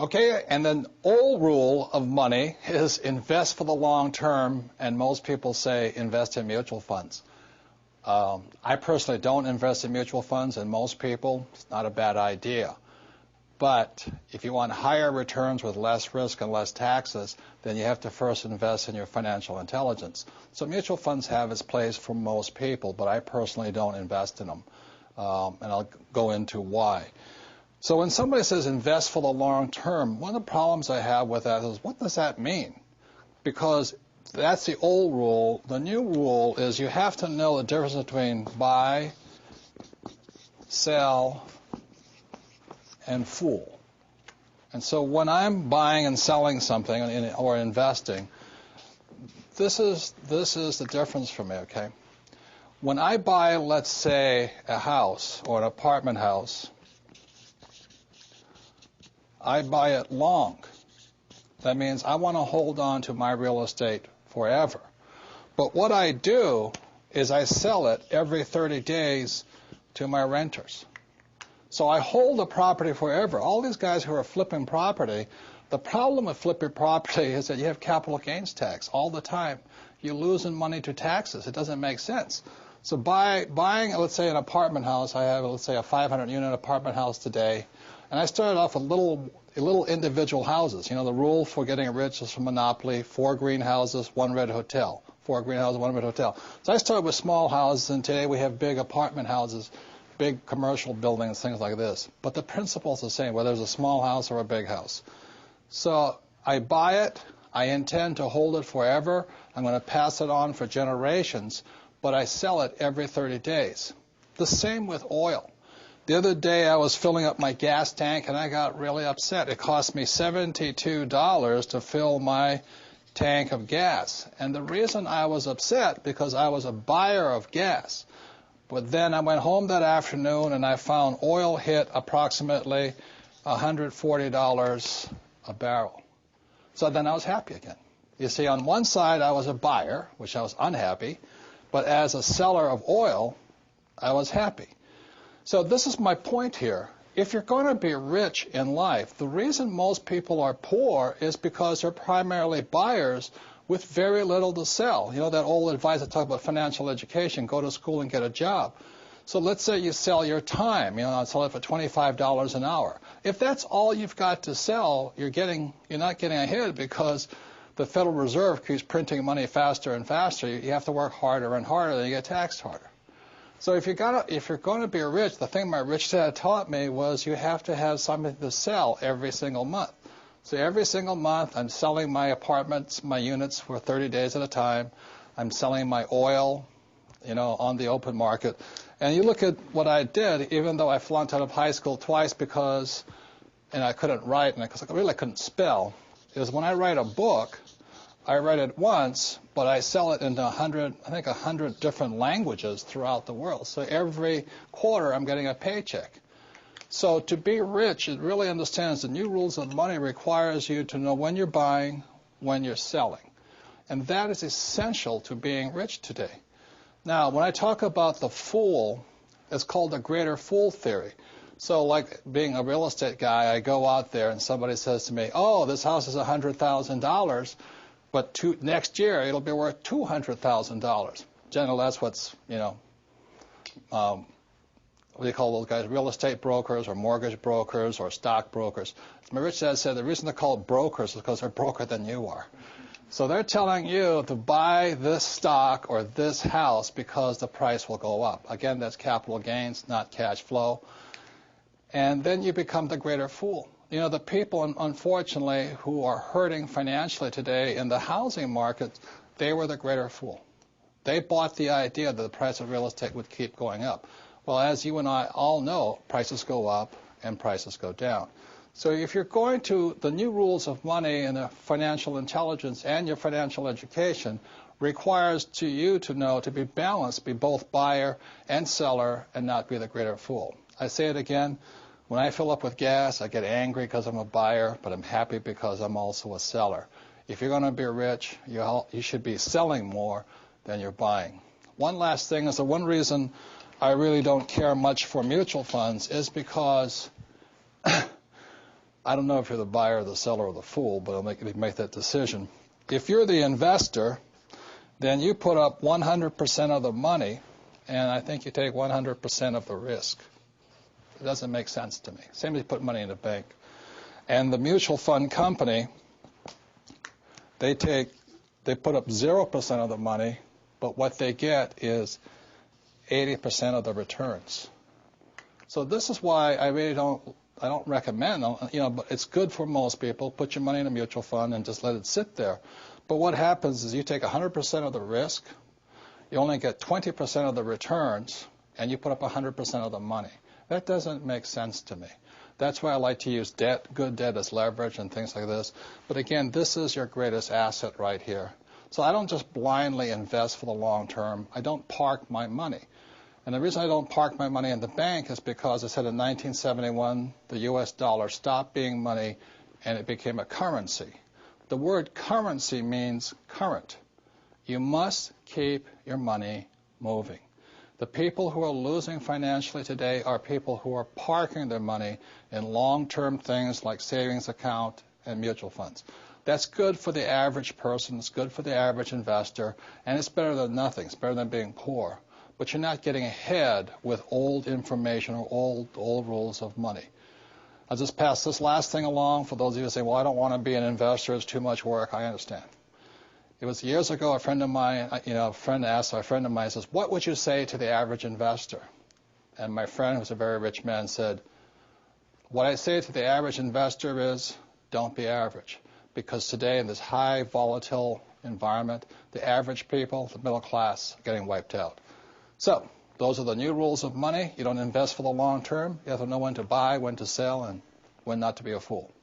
Okay, and then old rule of money is invest for the long term, and most people say invest in mutual funds. I personally don't invest in mutual funds, and most people, it's not a bad idea. But if you want higher returns with less risk and less taxes, then you have to first invest in your financial intelligence. So mutual funds have its place for most people, but I personally don't invest in them. And I'll go into why. So when somebody says invest for the long term, one of the problems I have with that is, what does that mean? Because that's the old rule. The new rule is you have to know the difference between buy, sell, and fool. And so when I'm buying and selling something or investing, this is the difference for me, okay? When I buy, let's say, a house or an apartment house, I buy it long. That means I want to hold on to my real estate forever. But what I do is I sell it every 30 days to my renters. So I hold the property forever. All these guys who are flipping property, the problem with flipping property is that you have capital gains tax all the time. You're losing money to taxes. It doesn't make sense. So buying, let's say, an apartment house, I have, let's say, a 500-unit apartment house today, and I started off with little individual houses. You know, the rule for getting rich is from Monopoly: 4 greenhouses, 1 red hotel. 4 greenhouses, 1 red hotel. So I started with small houses, and today we have big apartment houses, big commercial buildings, things like this. But the principle is the same, whether it's a small house or a big house. So I buy it. I intend to hold it forever. I'm going to pass it on for generations, but I sell it every 30 days. The same with oil. The other day I was filling up my gas tank, and I got really upset. It cost me $72 to fill my tank of gas. And the reason I was upset, because I was a buyer of gas. But then I went home that afternoon, and I found oil hit approximately $140 a barrel. So then I was happy again. You see, on one side I was a buyer, which I was unhappy, but as a seller of oil, I was happy. So this is my point here. If you're going to be rich in life, the reason most people are poor is because they're primarily buyers with very little to sell. You know that old advice I talk about financial education: go to school and get a job. So let's say you sell your time. You know, I'll sell it for $25 an hour. If that's all you've got to sell, you're not getting ahead, because the Federal Reserve keeps printing money faster and faster. You have to work harder and harder, then you get taxed harder. So if you're going to be rich, the thing my rich dad taught me was you have to have something to sell every single month. So every single month I'm selling my apartments, my units, for 30 days at a time. I'm selling my oil, you know, on the open market. And you look at what I did, even though I flunked out of high school twice because I couldn't write and because I really couldn't spell, is when I write a book, I write it once, but I sell it into 100 different languages throughout the world. So every quarter I'm getting a paycheck. So to be rich, it really understands the new rules of money requires you to know when you're buying, when you're selling. And that is essential to being rich today. Now, when I talk about the fool, it's called the greater fool theory. So like being a real estate guy, I go out there and somebody says to me, oh, this house is $100,000, but next year it'll be worth $200,000. Generally, that's what's, you know, what do you call those guys? Real estate brokers or mortgage brokers or stock brokers. As my rich dad said, the reason they're called brokers is because they're broker than you are. So they're telling you to buy this stock or this house because the price will go up. Again, that's capital gains, not cash flow. And then you become the greater fool. You know, the people, unfortunately, who are hurting financially today in the housing market, they were the greater fool. They bought the idea that the price of real estate would keep going up. Well, as you and I all know, prices go up and prices go down. So if you're going to, the new rules of money and the financial intelligence and your financial education requires you to know, to be balanced, be both buyer and seller, and not be the greater fool. I say it again, when I fill up with gas, I get angry because I'm a buyer, but I'm happy because I'm also a seller. If you're going to be rich, you should be selling more than you're buying. One last thing is the one reason I really don't care much for mutual funds is because I don't know if you're the buyer, the seller, or the fool, but I'll make that decision. If you're the investor, then you put up 100% of the money, and I think you take 100% of the risk. It doesn't make sense to me. Same as you put money in a bank. And the mutual fund company, they put up 0% of the money, but what they get is 80% of the returns. So this is why I really don't recommend, but it's good for most people. Put your money in a mutual fund and just let it sit there. But what happens is you take 100% of the risk, you only get 20% of the returns, and you put up 100% of the money. That doesn't make sense to me. That's why I like to use debt, good debt as leverage and things like this. But again, this is your greatest asset right here. So I don't just blindly invest for the long term. I don't park my money. And the reason I don't park my money in the bank is because I said in 1971, the U.S. dollar stopped being money and it became a currency. The word currency means current. You must keep your money moving. The people who are losing financially today are people who are parking their money in long-term things like savings account and mutual funds. That's good for the average person. It's good for the average investor. And it's better than nothing. It's better than being poor. But you're not getting ahead with old information or old rules of money. I'll just pass this last thing along for those of you who say, well, I don't want to be an investor. It's too much work. I understand. It was years ago, a friend of mine, a friend asked a friend of mine, says, what would you say to the average investor? And my friend, who's a very rich man, said, what I say to the average investor is, don't be average. Because today, in this high volatile environment, the average people, the middle class, are getting wiped out. So those are the new rules of money. You don't invest for the long term. You have to know when to buy, when to sell, and when not to be a fool.